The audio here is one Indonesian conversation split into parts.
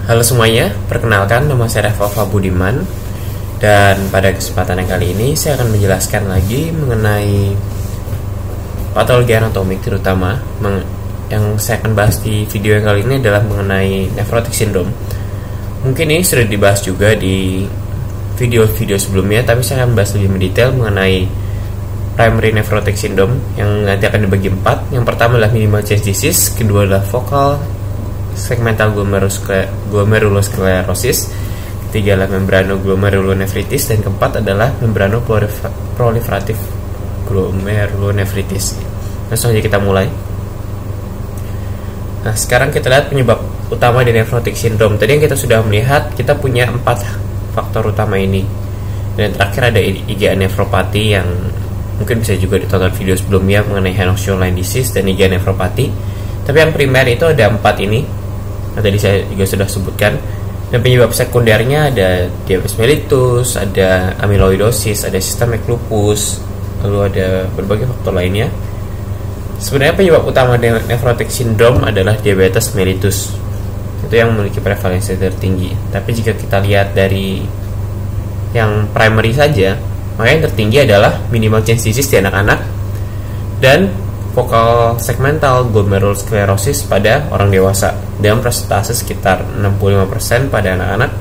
Halo semuanya, perkenalkan nama saya Reva Budiman. Dan pada kesempatan yang kali ini saya akan menjelaskan lagi mengenai patologi anatomik, terutama yang saya akan bahas di video yang kali ini adalah mengenai nephrotic syndrome. Mungkin ini sudah dibahas juga di video-video sebelumnya, tapi saya akan bahas lebih mendetail mengenai primary nephrotic syndrome yang nanti akan dibagi 4. Yang pertama adalah minimal change disease, kedua adalah focal segmental glomerulosclerosis, ketiga adalah membranoglomerulonefritis, dan keempat adalah membranoproliferatif glomerulonefritis. Langsung aja kita mulai. Nah, sekarang kita lihat penyebab utama di nephrotic syndrome. Tadi yang kita sudah melihat, kita punya 4 faktor utama ini. Dan terakhir ada IgA nephropathy yang mungkin bisa juga ditonton video sebelumnya mengenai Henoch-Schönlein disease dan IgA nephropathy. Tapi yang primer itu ada 4 ini. Nah, tadi saya juga sudah sebutkan. Dan penyebab sekundernya ada diabetes mellitus, ada amyloidosis, ada systemic lupus, lalu ada berbagai faktor lainnya. Sebenarnya penyebab utama nephrotic syndrome adalah diabetes mellitus. Itu yang memiliki prevalensi tertinggi. Tapi jika kita lihat dari yang primary saja, maka yang tertinggi adalah minimal change disease di anak-anak dan focal segmental glomerulosclerosis pada orang dewasa dengan persentase sekitar 65% pada anak-anak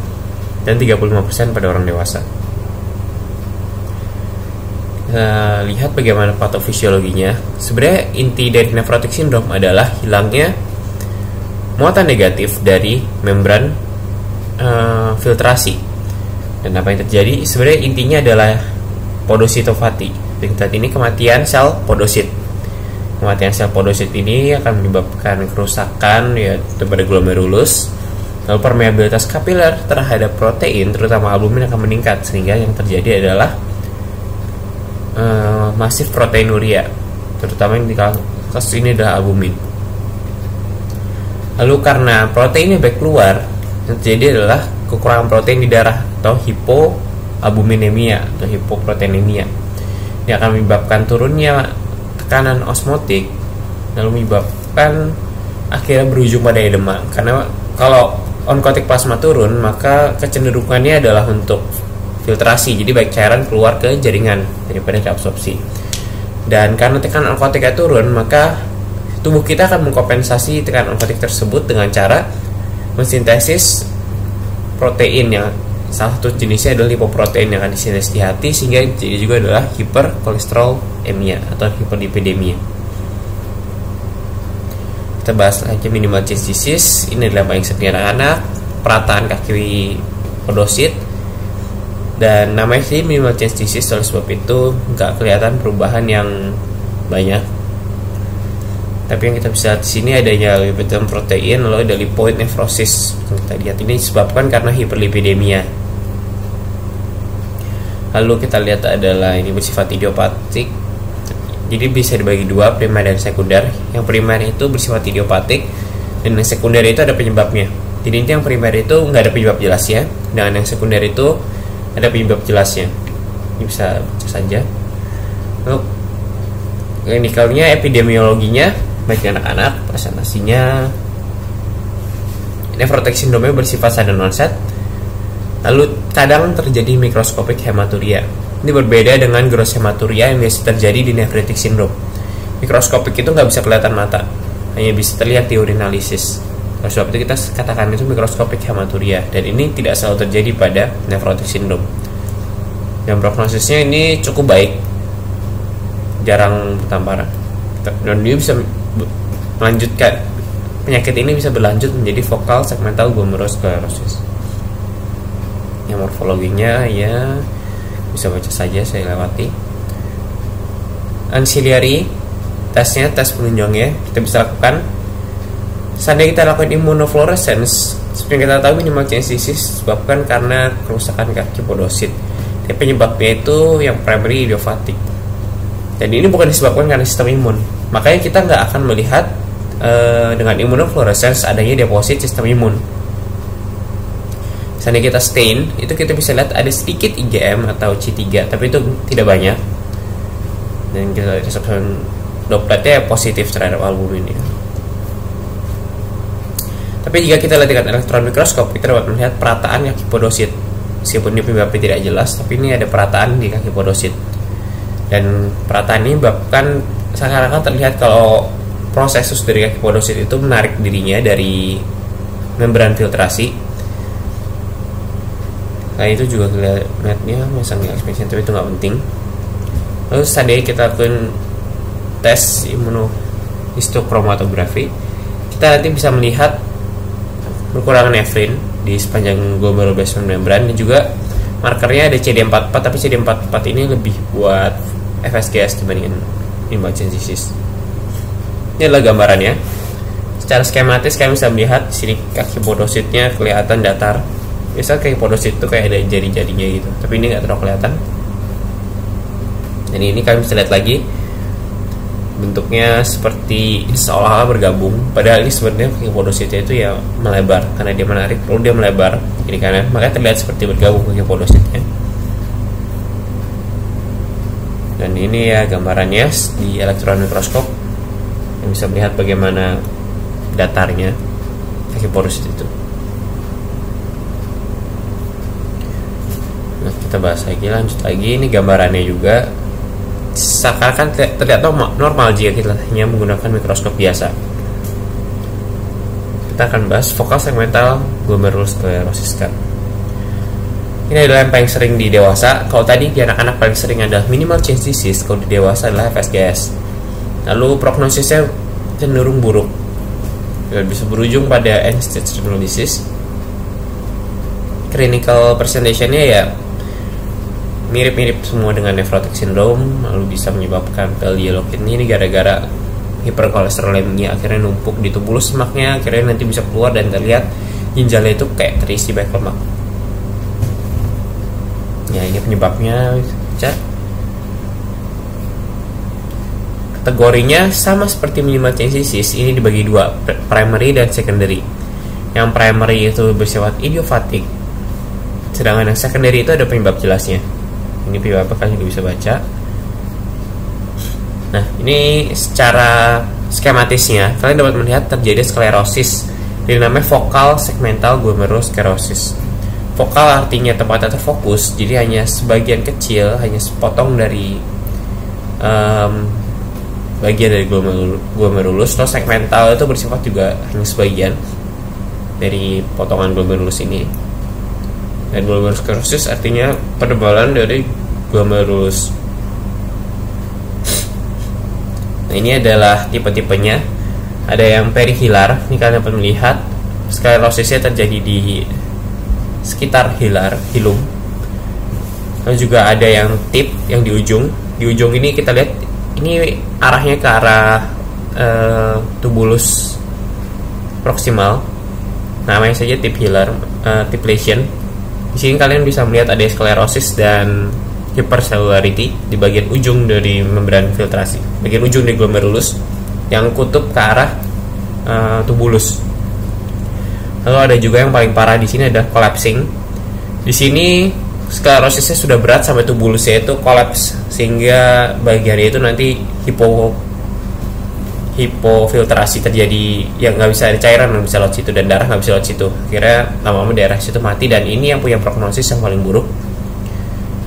dan 35% pada orang dewasa. Lihat bagaimana patofisiologinya. Sebenarnya inti dari nephrotic syndrome adalah hilangnya muatan negatif dari membran filtrasi. Dan apa yang terjadi? Sebenarnya intinya adalah podositopati. Dan saat ini kematian sel podosit. Kematian sel podosit ini akan menyebabkan kerusakan pada glomerulus. Lalu permeabilitas kapiler terhadap protein, terutama albumin, akan meningkat, sehingga yang terjadi adalah masif proteinuria, terutama yang di kasus ini adalah albumin. Lalu karena proteinnya baik keluar, yang terjadi adalah kekurangan protein di darah atau hipoalbuminemia atau hipoproteinemia. Ini akan menyebabkan turunnya tekanan osmotik, lalu menyebabkan akhirnya berujung pada edema. Karena kalau oncotic plasma turun, maka kecenderungannya adalah untuk filtrasi, jadi baik cairan keluar ke jaringan daripada ke absorpsi. Dan karena tekanan oncotiknya turun, maka tubuh kita akan mengkompensasi tekanan oncotik tersebut dengan cara mensintesis protein yang salah satu jenisnya adalah lipoprotein yang akan disintesis di hati, sehingga jadi juga adalah hiperkolesterolemia atau hiperlipidemia. Kita bahas aja minimal change disease. Ini adalah paling sering anak-anak, perataan kaki podosit, dan namanya sih minimal change disease oleh sebab itu nggak kelihatan perubahan yang banyak. Tapi yang kita bisa lihat di sini adanya lipidan protein, lalu ada lipoid nephrosis. Kita lihat ini disebabkan karena hiperlipidemia. Lalu kita lihat adalah ini bersifat idiopatik. Jadi bisa dibagi dua, primer dan sekunder. Yang primer itu bersifat idiopatik, dan yang sekunder itu ada penyebabnya. Jadi yang primer itu nggak ada penyebab jelasnya, dan yang sekunder itu ada penyebab jelasnya. Ini bisa baca saja. Lalu klinikalnya, epidemiologinya, baik anak-anak, presentasinya nephrotic syndrome bersifat sudden onset. Lalu kadang terjadi mikroskopik hematuria. Ini berbeda dengan gross hematuria yang biasa terjadi di nephrotic syndrome. Mikroskopik itu nggak bisa kelihatan mata, hanya bisa terlihat di urinalisis. Oleh sebab itu kita katakan itu mikroskopik hematuria, dan ini tidak selalu terjadi pada nephrotic syndrome. Dan prognosisnya ini cukup baik, jarang bertambah. Dan dia bisa melanjutkan, penyakit ini bisa berlanjut menjadi focal segmental glomerulosclerosis. Yang morfologinya ya bisa baca saja, saya lewati. Ancillary tesnya, tes penunjangnya kita bisa lakukan. Seandainya kita lakukan immunofluorescence, seperti yang kita tahu minimal change disease disebabkan karena kerusakan kaki podosit. Tapi penyebabnya itu yang primary idiopathic. Dan ini bukan disebabkan karena sistem imun. Makanya kita nggak akan melihat dengan immunofluorescence adanya deposit sistem imun. Seandainya kita stain, itu kita bisa lihat ada sedikit IgM atau C3, tapi itu tidak banyak. Dan kita resepsi dopletnya positif terhadap albumin ya. Tapi jika kita lihat dengan elektron mikroskop, kita dapat melihat perataan kaki podosit. Meskipun ini penyebabnya tidak jelas, tapi ini ada perataan di kaki podosit. Dan perataan ini bahkan seakan-akan terlihat kalau proses dari kaki podosit itu menarik dirinya dari membran filtrasi. Nah itu juga lihatnya masang expansion, tapi itu nggak penting. Lalu seandainya kita lakukan tes imunohistochromatografi, kita nanti bisa melihat berkurangan nefrin di sepanjang glomerular basement membran, dan juga markernya ada CD44, tapi CD44 ini lebih buat FSGS dibandingkan immunogenesis. Ini adalah gambarannya. Secara skematis kami bisa melihat di sini kaki podositnya kelihatan datar. Biasa kaki podosit itu kayak ada jari-jarinya gitu, tapi ini nggak terlalu kelihatan. Dan ini kami bisa lihat lagi bentuknya seperti seolah-olah bergabung, padahal ini sebenarnya kaki podositnya itu ya melebar karena dia menarik, lalu dia melebar kiri kanan, makanya terlihat seperti bergabung kaki podositnya. Dan ini ya gambarannya di elektron mikroskop, yang bisa melihat bagaimana datarnya kaki podosit itu. Nah, kita bahas lagi, lanjut lagi. Ini gambarannya juga seakan-akan terlihat normal jika kita hanya menggunakan mikroskop biasa. Kita akan bahas fokal segmental glomerulosclerosis kan. Ini adalah yang paling sering di dewasa. Kalau tadi di anak-anak paling sering adalah minimal change disease, kalau di dewasa adalah FSGS. Lalu prognosisnya cenderung buruk dan bisa berujung pada end stage renal disease. Clinical presentation-nya ya mirip-mirip semua dengan nephrotic syndrome, lalu bisa menyebabkan pale yellow kidney. Ini gara-gara hiperkolesterolemia akhirnya numpuk di tubulus semaknya, akhirnya nanti bisa keluar dan terlihat ginjalnya itu kayak terisi banyak lemak. Ya ini penyebabnya. Kategorinya sama seperti minimal change disease, ini dibagi dua, primary dan secondary. Yang primary itu bersifat idiopathic, sedangkan yang secondary itu ada penyebab jelasnya. Ini penyebabnya kalian juga bisa baca. Nah, ini secara skematisnya kalian dapat melihat terjadi sklerosis, dinamai vokal segmental glomerulosclerosis. Vokal artinya tempatnya terfokus, jadi hanya sebagian kecil, hanya sepotong dari bagian dari glomerulus. Terus segmental itu bersifat juga hanya sebagian dari potongan glomerulus ini. Dan glomerulosclerosis artinya penebalan dari glomerulus. Nah, ini adalah tipe-tipenya. Ada yang perihilar, ini kalian dapat melihat sklerosisnya terjadi di sekitar hilum. Lalu juga ada yang tip, yang di ujung. Di ujung ini kita lihat ini arahnya ke arah tubulus proximal. Namanya saja tip hilar, tip lesion. Di sini kalian bisa melihat ada sklerosis dan hypercellularity di bagian ujung dari membran filtrasi, bagian ujung dari glomerulus yang kutub ke arah tubulus. Lalu ada juga yang paling parah di sini ada collapsing. Di sini sklerosisnya sudah berat sampai tubulusnya itu kolaps, sehingga bagiannya itu nanti hipofiltrasi terjadi, yang nggak bisa ada cairan nggak bisa lewat situ dan darah nggak bisa lewat situ. Akhirnya lama-lama daerah situ mati, dan ini yang punya prognosis yang paling buruk.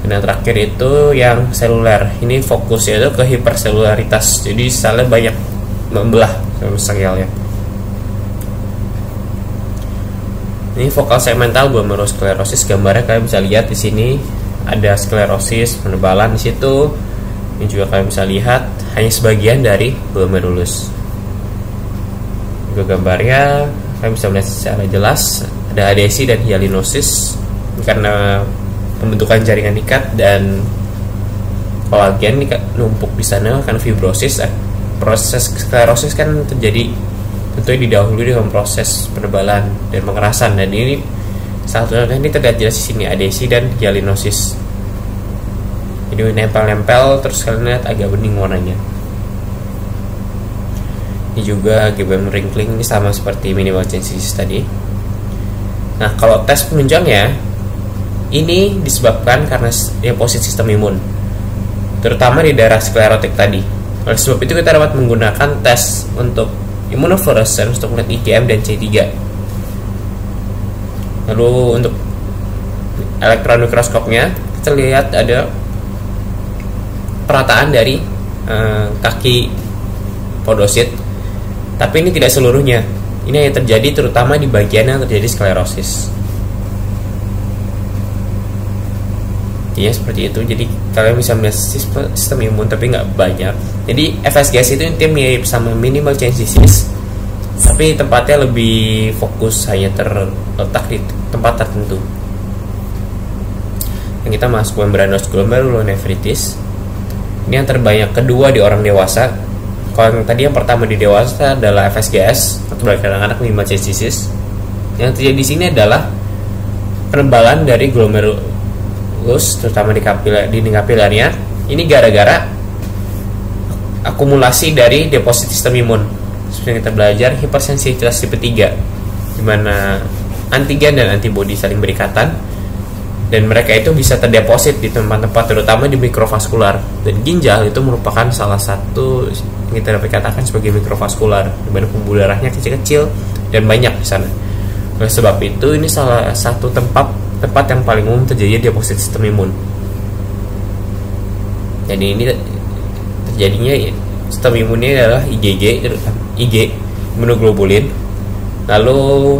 Dan yang terakhir itu yang seluler. Ini fokusnya itu ke hiperselularitas, jadi selnya banyak membelah selnya. Ini vokal segmental glomerulosclerosis, gambarnya kalian bisa lihat di sini ada sklerosis, penebalan di situ. Ini juga kalian bisa lihat hanya sebagian dari glomerulus. Juga gambarnya kalian bisa melihat secara jelas ada adesi dan hyalinosis karena pembentukan jaringan ikat dan kolagen numpuk di sana karena fibrosis. Proses sklerosis kan terjadi tentunya didahului dengan proses penebalan dan pengerasan, dan ini satunya ini terlihat jelas di sini adesi dan hyalinosis. Jadi nempel-nempel terus kalian lihat agak bening warnanya. Ini juga GBM wrinkling, ini sama seperti minimal change disease tadi. Nah, kalau tes penunjangnya ini disebabkan karena deposit sistem imun, terutama di daerah sklerotik tadi. Oleh sebab itu kita dapat menggunakan tes untuk immunofluorescence untuk melihat IgM dan C3. Lalu untuk elektron mikroskopnya kita lihat ada perataan dari kaki podosit, tapi ini tidak seluruhnya. Ini yang terjadi terutama di bagian yang terjadi sklerosis. Ya seperti itu. Jadi kalian bisa melihat sistem imun tapi nggak banyak. Jadi FSGS itu intinya mirip sama minimal change disease, tapi tempatnya lebih fokus, hanya terletak di tempat tertentu. Yang kita masuk membranous glomerulonefritis. Ini yang terbanyak kedua di orang dewasa. Kalau yang tadi yang pertama di dewasa adalah FSGS atau pada anak-anak minimal change disease. Yang terjadi di sini adalah penebalan dari glomerulus, terutama di dinding kapilernya. Ini gara-gara akumulasi dari deposit sistem imun. Seperti yang kita belajar hipersensitivitas tipe 3, di mana antigen dan antibodi saling berikatan, dan mereka itu bisa terdeposit di tempat-tempat terutama di mikrovaskular. Dan ginjal itu merupakan salah satu yang kita dapat katakan sebagai mikrovaskular, di mana pembuluh darahnya kecil-kecil dan banyak di sana. Oleh sebab itu ini salah satu tempat yang paling umum terjadi deposit sistem imun. Jadi ini terjadinya sistem imunnya adalah IgG, imunoglobulin. Lalu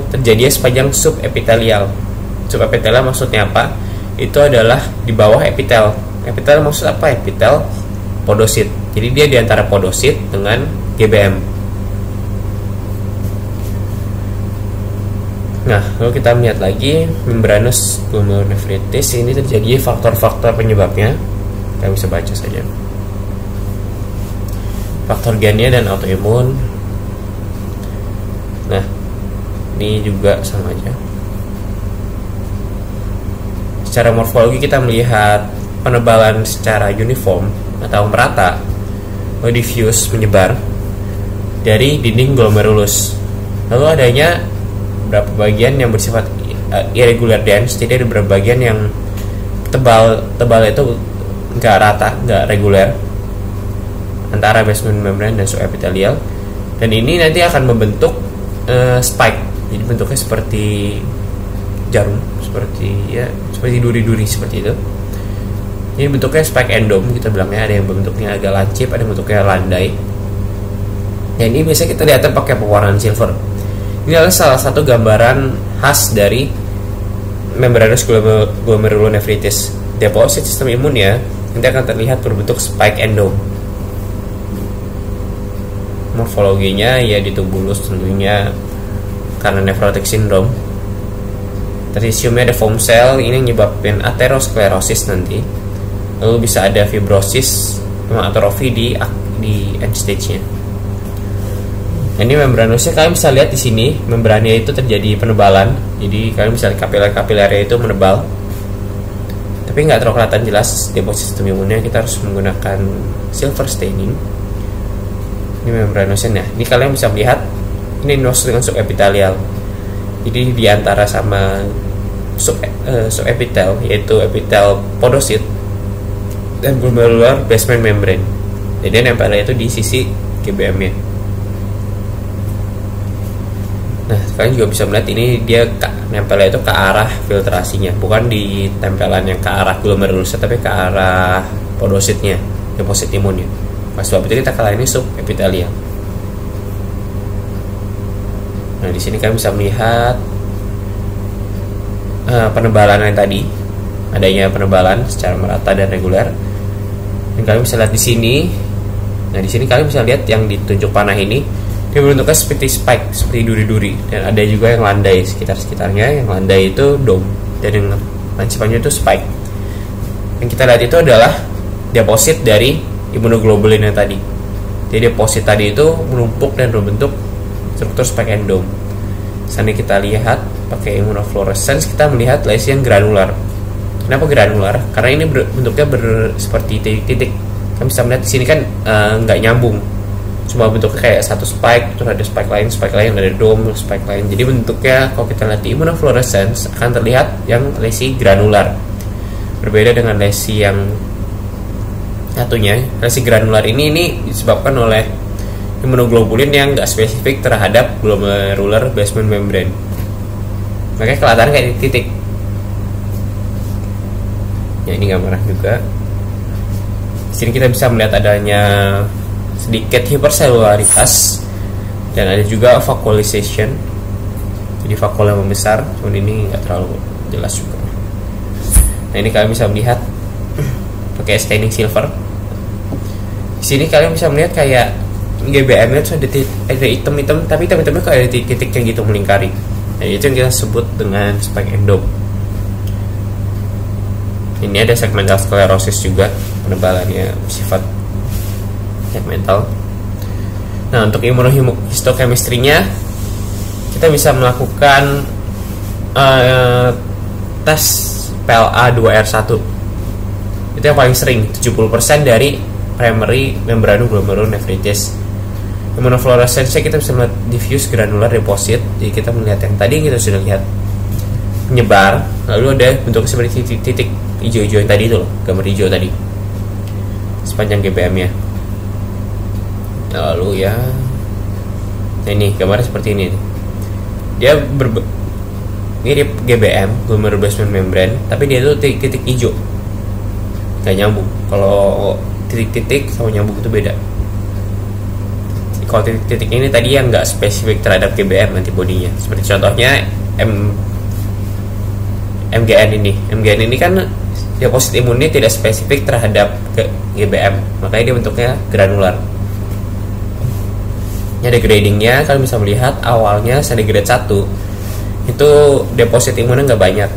terjadinya sepanjang subepitelial. Subepitelial maksudnya apa? Itu adalah di bawah epitel. Epitel maksud apa? Epitel podosit. Jadi dia di antara podosit dengan GBM. Nah, lalu kita melihat lagi membranous glomerulonefritis. Ini terjadi faktor-faktor penyebabnya. Kita bisa baca saja. Faktor gennya dan autoimun. Nah, ini juga sama aja. Secara morfologi kita melihat penebalan secara uniform atau merata, diffuse, menyebar dari dinding glomerulus. Lalu adanya beberapa bagian yang bersifat irregular dense, jadi ada beberapa bagian yang tebal itu nggak rata, nggak reguler antara basement membrane dan subepithelial, dan ini nanti akan membentuk spike. Jadi bentuknya seperti jarum, seperti duri-duri seperti itu. Ini bentuknya spike endom kita bilangnya. Ada yang bentuknya agak lancip, ada yang bentuknya landai. Dan ini biasanya kita lihat pakai pewarnaan silver. Ini adalah salah satu gambaran khas dari membranous glomerulonefritis. Deposit sistem imun ya, nanti akan terlihat berbentuk spike endom. Morfologinya ya di tubulus tentunya karena nephrotic syndrome. Tritiumnya ada foam cell, ini menyebabkan atherosclerosis nanti. Lalu bisa ada fibrosis sama atrofi di end stage-nya. Ini membranusnya kalian bisa lihat di sini, membrannya itu terjadi penebalan. Jadi kalian bisa lihat kapilernya itu menebal. Tapi nggak terlalu kelihatan jelas deposit sistem imunnya. Kita harus menggunakan silver staining. Ini membranusnya. Nah, ini kalian bisa melihat ini nos dengan subepithelial. Jadi di antara sama subepitel, yaitu epitel podosit dan glomerular basement membrane. Jadi nempelnya itu di sisi GBM-nya. Nah, kalian juga bisa melihat ini dia nempelnya itu ke arah filtrasinya, bukan di tempelan yang ke arah glomerulus, tapi ke arah podositnya, deposit imunnya. Pas sebab itu kita kalian ini subepithelial. Nah, di sini kalian bisa melihat penebalan yang tadi, adanya penebalan secara merata dan reguler. Dan kalian bisa lihat di sini. Nah, di sini kalian bisa lihat yang ditunjuk panah ini, dia bentuknya seperti spike, seperti duri-duri. Dan ada juga yang landai sekitar-sekitarnya. Yang landai itu dome, dan yang lancipannya itu spike. Yang kita lihat itu adalah deposit dari imunoglobulin yang tadi. Jadi deposit tadi itu menumpuk dan membentuk struktur spike endom. Sana kita lihat pakai immunofluorescence, kita melihat lesi yang granular. Kenapa granular? Karena ini bentuknya seperti titik-titik. Kami bisa melihat di sini kan nggak nyambung, cuma bentuknya kayak satu spike, terus ada spike lain, ada dome, spike lain. Jadi bentuknya kalau kita lihat di immunofluorescence akan terlihat yang lesi granular. Berbeda dengan lesi yang satunya. Lesi granular ini disebabkan oleh imunoglobulin yang nggak spesifik terhadap glomerular basement membrane. makanya kelihatan kayak titik. Ya, ini gambaran juga. Di sini kita bisa melihat adanya sedikit hiperselularitas dan ada juga vacuolization. Jadi vakuol yang membesar, cuman ini nggak terlalu jelas juga. Nah, ini kalian bisa melihat pakai staining silver. Di sini kalian bisa melihat kayak GBM-nya tuh ada hitam-hitam, tapi hitam-hitamnya kayak ada titik-titiknya gitu melingkari. Nah, itu yang kita sebut dengan spike endome. Ini ada segmental sclerosis juga, penebalannya sifat segmental. Nah, untuk immunohistochemistry-nya kita bisa melakukan tes PLA2R1. Itu yang paling sering, 70% dari primary membranoglomerulonephritis. Immunofluorescence kita bisa melihat diffuse granular deposit. Jadi kita melihat yang tadi kita sudah lihat menyebar, lalu ada bentuk seperti titik-titik hijau-hijau yang tadi itu loh, gambar hijau tadi sepanjang GBM-nya. Lalu ya, nah ini gambarnya seperti ini. Dia mirip GBM, glomerular basement membrane, tapi dia tuh titik-titik hijau, nggak nyambung. Kalau titik-titik sama nyambung itu beda. Kalau titik-titik ini tadi yang nggak spesifik terhadap GBM antibodinya, seperti contohnya MGN ini. MGN ini kan deposit imunnya tidak spesifik terhadap GBM, makanya dia bentuknya granular. Ini ada gradingnya, kalian bisa melihat awalnya sampai grade 1 itu deposit imunnya nggak banyak,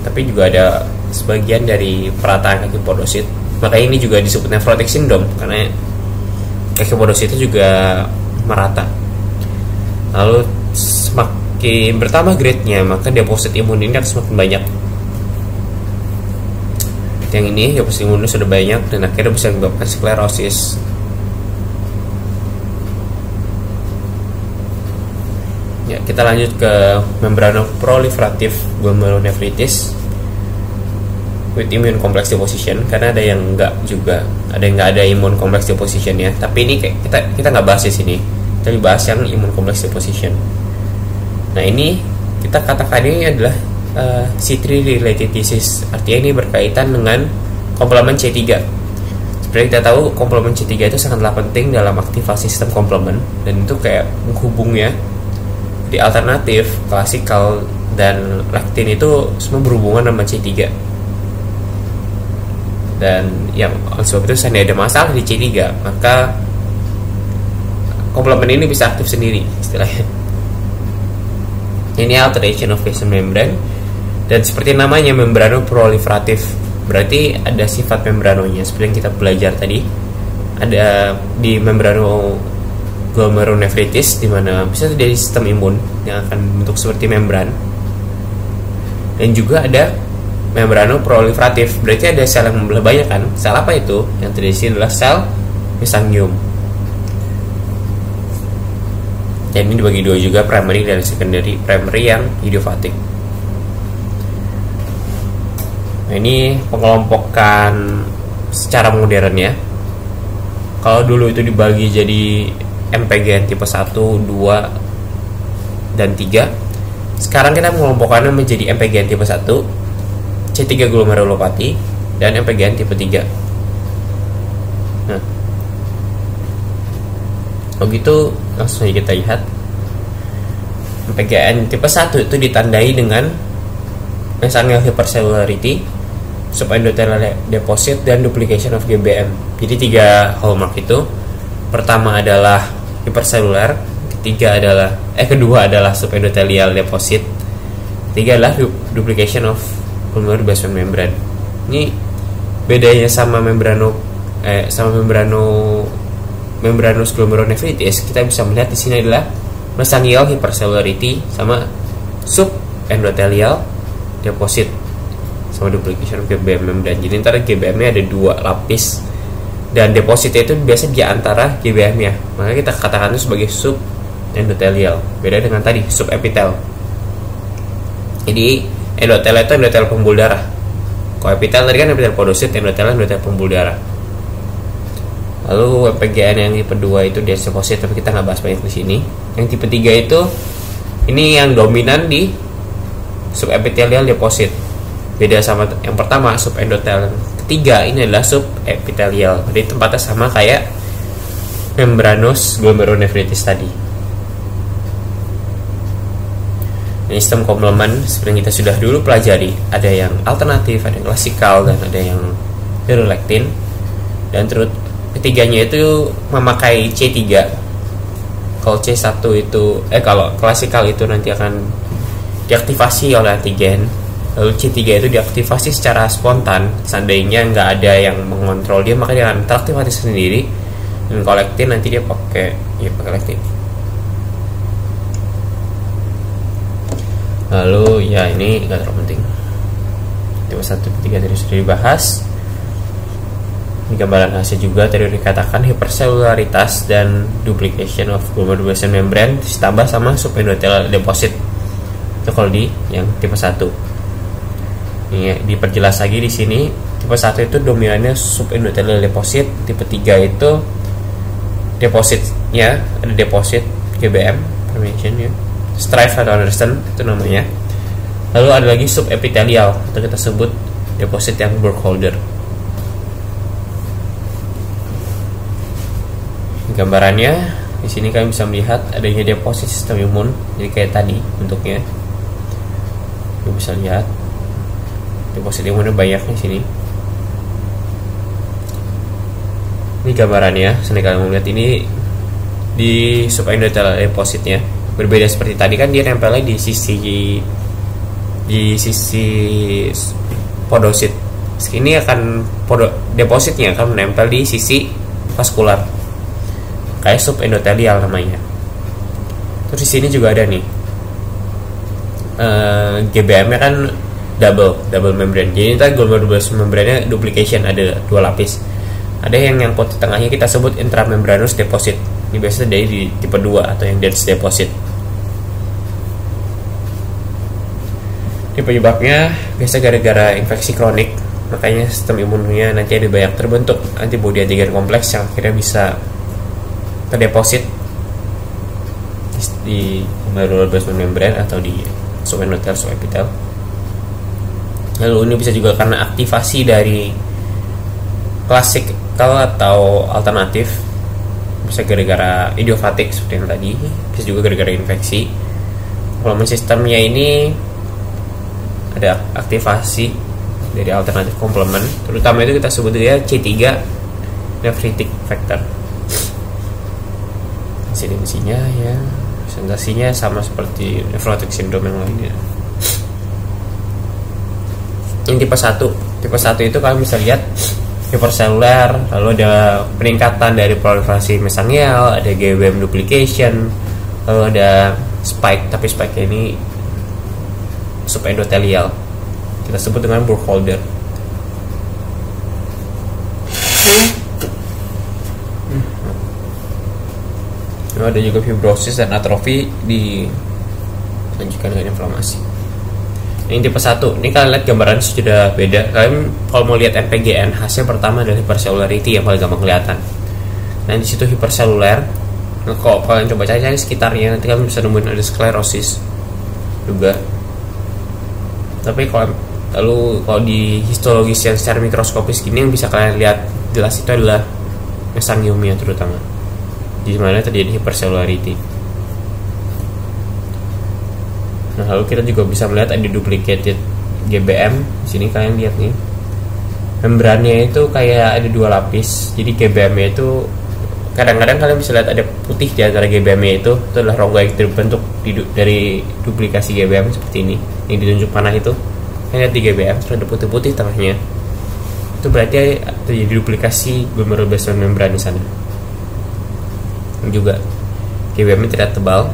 tapi juga ada sebagian dari perataan kaki podosit. Makanya ini juga disebut nephrotic syndrome, karena kaki podosit itu juga merata. Lalu semakin bertambah grade-nya, maka deposit imun ini akan semakin banyak. Yang ini deposit imunnya sudah banyak dan akhirnya bisa menyebabkan sklerosis. Ya, kita lanjut ke membranoproliferative glomerulonephritis with immune complex deposition, karena ada yang enggak juga, ada yang enggak ada immune complex deposition ya. Tapi ini kita nggak bahas di sini. Kita bahas yang immune complex deposition. Nah, ini kita katakan ini adalah C3 related disease. Artinya ini berkaitan dengan komplement C3. Seperti kita tahu, komplement C3 itu sangatlah penting dalam aktivasi sistem komplement, dan itu kayak menghubungnya di alternatif, klasikal, dan lektin itu semua berhubungan sama C3. Dan yang sebab itu seandainya ada masalah di C3, maka komplement ini bisa aktif sendiri istilahnya. Ini alteration of basement membrane, dan seperti namanya membranoproliferatif, berarti ada sifat membranonya seperti yang kita belajar tadi. Ada di membranoglomernophrititis, di mana bisa terjadi sistem imun yang akan bentuk seperti membran, dan juga ada membranoproliferatif, berarti ada sel yang membelah banyak kan. Sel apa itu? Yang terjadi di sini adalah sel mesangium. Dan ini dibagi dua juga, primary dan secondary. Primary yang idiopatik. Nah, ini pengelompokan secara modern ya. Kalau dulu itu dibagi jadi MPGN tipe 1, 2, dan 3. Sekarang kita mengelompokkannya menjadi MPGN tipe 1, C3 glomerulopati, dan MPGN tipe 3. Nah, begitu langsung saja kita lihat. MPGN tipe 1 itu ditandai dengan mesangial hypercellularity, subendothelial deposit, dan duplication of GBM. Jadi 3 hallmark itu. Pertama adalah hypercellular, kedua adalah subendothelial deposit, ketiga adalah duplication of glomerular basement membrane. Ini bedanya sama membranous glomerulonephritis, kita bisa melihat di sini adalah mesangial hypercellularity sama subendothelial deposit sama duplication of GBM membrane. Jadi antara GBM-nya ada 2 lapis, dan depositnya itu biasa di antara GBM-nya, maka kita katakan itu sebagai subendothelial. Beda dengan tadi subepitel. Jadi endotel itu endotel pembuluh darah. Kalau epitel tadi kan epitel podosit, endotel pembuluh darah. Lalu MPGN yang tipe 2 itu dia deposit, tapi kita nggak bahas banyak di sini. Yang tipe 3 itu ini yang dominan di subepithelial deposit. Beda sama yang pertama, subendothelial. Ketiga ini adalah subepithelial. Jadi tempatnya sama kayak membranous glomerulonefritis tadi. Sistem komplement seperti yang kita sudah dulu pelajari, ada yang alternatif, ada yang klasikal, dan ada yang derulektin. Dan terus ketiganya itu memakai C3. Kalau C1 itu kalau klasikal itu nanti akan diaktifasi oleh antigen. Lalu C3 itu diaktifasi secara spontan, seandainya nggak ada yang mengontrol dia, maka dia akan teraktivasi sendiri. Dan kolektin nanti dia pakai lektin. Lalu ya ini nggak terlalu penting. Tipe 1, 3 tadi sudah dibahas. Ini gambaran hasil juga tadi dikatakan hypercellularitas dan duplication of glomerular basement membrane ditambah sama subendothelial deposit. Itu kalau di yang tipe 1. Ini diperjelas lagi di sini. Tipe 1 itu dominannya subendothelial deposit, tipe 3 itu depositnya ada deposit GBM formation ya. Strive atau Anderson itu namanya. Lalu ada lagi subepithelial atau kita sebut deposit yang Burkholder. Gambarannya di sini kalian bisa melihat adanya deposit sistem imun, jadi kayak tadi bentuknya. Kalian bisa lihat deposit imunnya banyak di sini. Ini gambarannya, sini kalian melihat ini di subendothelial depositnya. Berbeda seperti tadi kan dia nempelnya di sisi podosit. Ini akan depositnya akan menempel di sisi vaskular, kayak subendothelial namanya. Terus di sini juga ada nih GBM-nya kan double membrane. Jadi tadi glomerular membrane duplication, ada 2 lapis. Ada yang nyangkut di tengahnya kita sebut intramembranous deposit. Ini biasanya dari di tipe 2 atau yang dense deposit. Ini penyebabnya biasa gara-gara infeksi kronik, makanya sistem imunnya nanti ada banyak terbentuk antibodi antigen kompleks yang akhirnya bisa terdeposit di glomerular basement membrane atau di subendothelial subepithelial. Lalu ini bisa juga karena aktivasi dari klasikal atau alternatif, bisa gara-gara idiopatik seperti yang tadi, bisa juga gara-gara infeksi. Komplement sistemnya ini ada aktivasi dari alternatif komplement, terutama itu kita sebut dia C3 nephritic factor. Insidensinya ya, presentasinya sama seperti nephrotic syndrome yang lainnya. Ini tipe 1. Tipe 1 itu kalian bisa lihat hypercellular, lalu ada peningkatan dari proliferasi mesangial, ada GBM duplication, lalu ada spike, tapi spike ini subendothelial, kita sebut dengan Burkholder. Ada juga fibrosis dan atrofi dilanjutkan dengan inflamasi. Ini tipe 1. Ini kalian lihat gambaran sudah beda. Kalian kalau mau lihat MPGN, hasil pertama adalah hypercellularity yang paling gampang kelihatan. Nah di situ hypercellular. Nah, kalau kalian coba cari sekitarnya, nanti kalian bisa nemuin ada sklerosis juga. Tapi kalau di histologis yang secara mikroskopis gini, yang bisa kalian lihat jelas itu adalah mesangiumnya terutama, di mana terjadi hypercellularity. Nah, lalu kita juga bisa melihat ada duplicated GBM. Di sini kalian lihat nih, membrannya itu kayak ada 2 lapis. Jadi GBM-nya itu kadang-kadang kalian bisa lihat ada putih di antara GBM-nya itu adalah rongga yang terbentuk dari duplikasi GBM seperti ini. Yang ditunjuk panah itu, kalian lihat di GBM terus ada putih-putih tengahnya. Itu berarti terjadi duplikasi glomerular basement membrane di sana. Juga GBM-nya tidak tebal.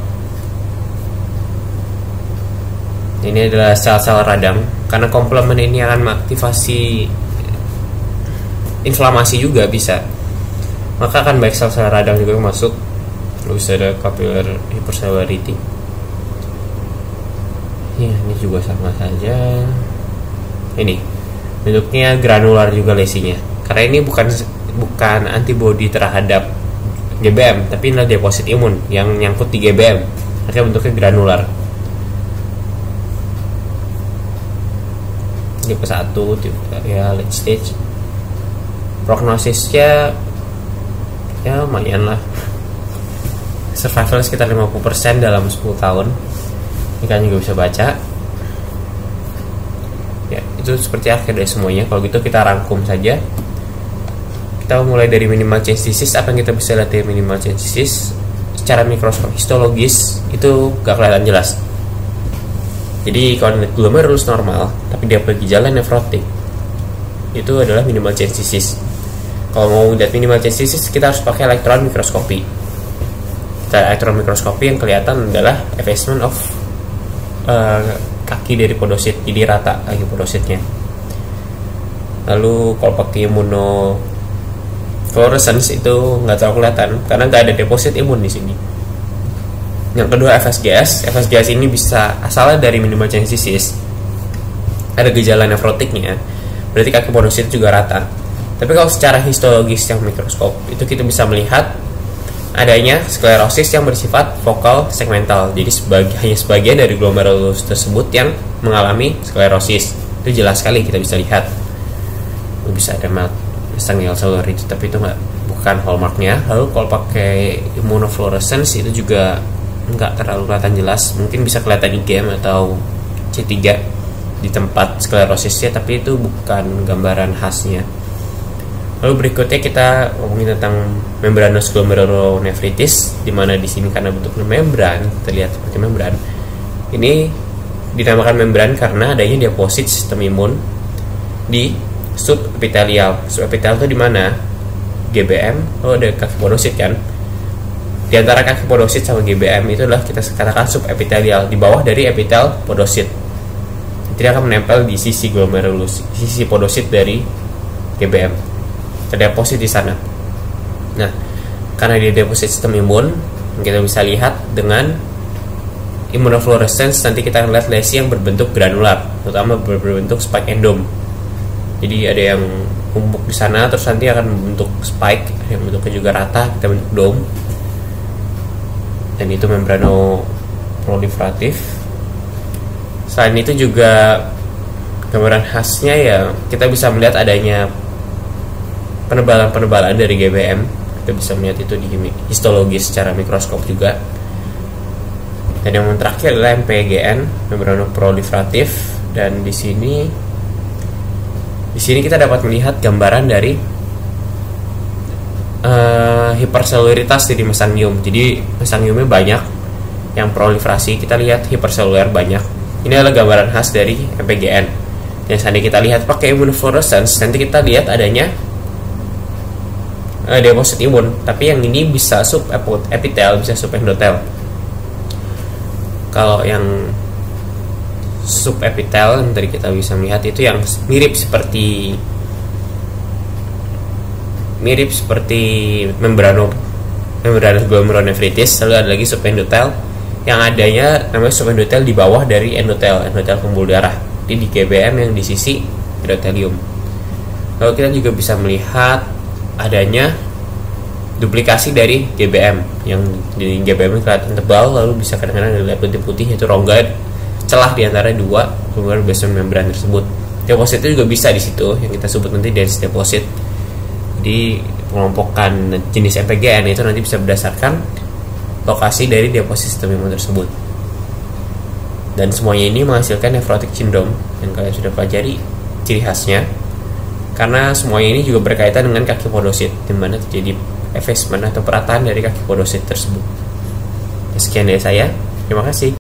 Ini adalah sel-sel radang, karena komplement ini akan mengaktifasi inflamasi juga bisa, maka akan baik sel-sel radang juga masuk. Lalu ada capillary hypercellularity. Ya, ini juga sama saja. Ini bentuknya granular juga lesinya, karena ini bukan antibodi terhadap GBM, tapi ini deposit imun yang nyangkut di GBM, akhirnya bentuknya granular. tipe 1, tipe ya late stage. Prognosisnya ya lumayan lah, survival sekitar 50% dalam 10 tahun. Ini kan juga bisa baca ya. Itu seperti akhir dari semuanya. Kalau gitu kita rangkum saja. Kita mulai dari minimal change disease. Apa yang kita bisa lihat dari minimal change disease? Secara mikroskop histologis itu gak kelihatan jelas. Jadi kalau lihat glomerulus normal tapi dia bergejala nefrotik, itu adalah minimal change disease. Kalau mau lihat minimal change disease, kita harus pakai elektron mikroskopi. Elektron mikroskopi yang kelihatan adalah effacement of kaki dari podosit, jadi rata kaki podositnya. Lalu kalau pakai immunofluorescence itu nggak terlalu kelihatan karena nggak ada deposit imun di sini. Yang kedua FSGS ini bisa asalnya dari minimal change disease. Ada gejala nefrotiknya, berarti kaki podosit juga rata. Tapi kalau secara histologis yang mikroskop itu kita bisa melihat adanya sklerosis yang bersifat vokal segmental. Jadi hanya sebagian dari glomerulus tersebut yang mengalami sklerosis. Itu jelas sekali kita bisa lihat. Bisa ada single cellular itu, tapi itu bukan hallmarknya. Lalu kalau pakai immunofluorescence itu juga nggak terlalu kelihatan jelas. Mungkin bisa kelihatan IgM atau C3 di tempat sklerosisnya, tapi itu bukan gambaran khasnya. Lalu berikutnya kita ngomongin tentang membranous glomerulonefritis, di mana di sini karena bentuknya membran, terlihat seperti membran. Ini dinamakan membran karena adanya deposit sistem imun di subepitelial. Subepitelial itu di mana? GBM, ada kaki podosit kan? Di antara kaki podosit sama GBM itu adalah kita katakan subepitelial, di bawah dari epitel podosit. Jadi akan menempel di sisi glomerulus, sisi podosit dari GBM. Terdeposit di sana. Nah, karena di deposit sistem imun, kita bisa lihat dengan immunofluorescence nanti kita akan lihat lesi yang berbentuk granular, terutama berbentuk spike endom. Jadi ada yang kumpul di sana, terus nanti akan membentuk spike yang bentuknya juga rata, kita bentuk dome. Dan itu membranoproliferatif. Selain itu juga gambaran khasnya ya kita bisa melihat adanya penebalan-penebalan dari GBM. Kita bisa melihat itu di histologis secara mikroskop juga. Dan yang terakhir adalah MPGN, membranoproliferatif. Dan di sini kita dapat melihat gambaran dari hiperselularitas di mesangium. Jadi mesangiumnya banyak yang proliferasi. Kita lihat hiperseluler banyak. Ini adalah gambaran khas dari MPGN. Yang seandainya kita lihat pakai immunofluorescence, nanti kita lihat adanya deposit imun, tapi yang ini bisa subepitel, bisa subendotel. Kalau yang subepitel yang tadi kita bisa melihat itu yang mirip seperti membranous glomerulonefritis. Lalu ada lagi subendotel yang adanya namanya subendotel di bawah dari endotel pembuluh darah, di GBM yang di sisi endotelium. Lalu kita juga bisa melihat adanya duplikasi dari GBM, yang di GBM kelihatan tebal, lalu bisa kadang-kadang ada putih-putih, yaitu rongga celah di antara dua glomerular basement membran tersebut. Deposit itu juga bisa di situ, yang kita sebut nanti dense deposit. Di pengelompokan jenis MPGN itu nanti bisa berdasarkan lokasi dari deposit sistem imun tersebut. Dan semuanya ini menghasilkan nephrotic syndrome yang kalian sudah pelajari ciri khasnya. Karena semuanya ini juga berkaitan dengan kaki podosit, di mana terjadi effacement atau perataan dari kaki podosit tersebut. Sekian dari saya, terima kasih.